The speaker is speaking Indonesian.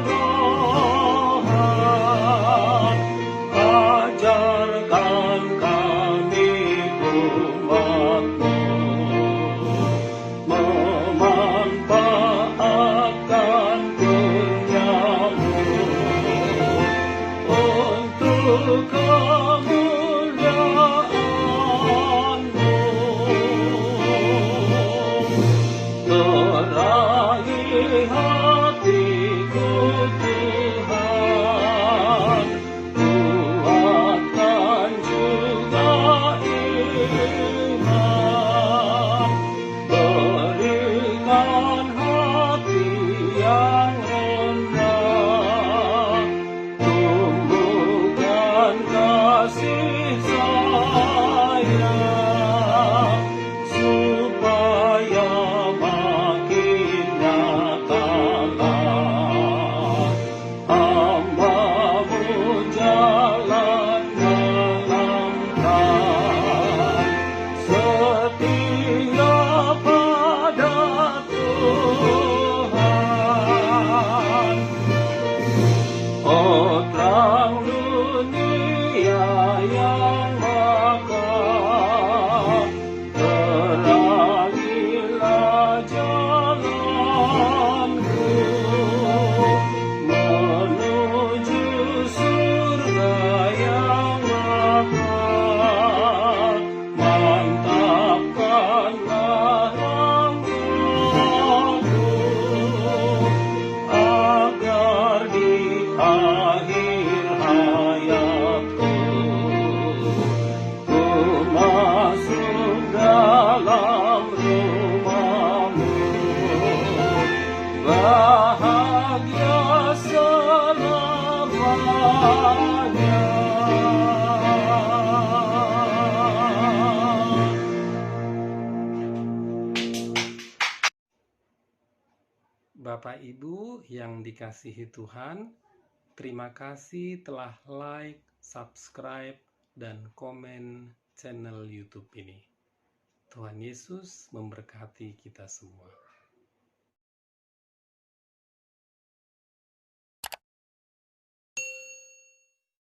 Tuhan, ajarkan kami umat-Mu memanfaatkan kurnia-Mu untuk kemuliaan-Mu. Terangi hatiku Tuhan, kuatkan juga iman, berikan hati yang rendah, tumbuhkan kasih sayang, supaya makin nyatalah hamba-Mu jalan dalam terang, setia pada Tuhan. Oh terang dunia yang megah, terangilah jalanku menuju surga yang megah. Mantapkanlah langkahku, agar di akhir hayatku ku masuk dalam rumah-Mu, bahagia selamanya. Bapak Ibu yang dikasihi Tuhan, terima kasih telah like, subscribe, dan komen channel YouTube ini. Tuhan Yesus memberkati kita semua.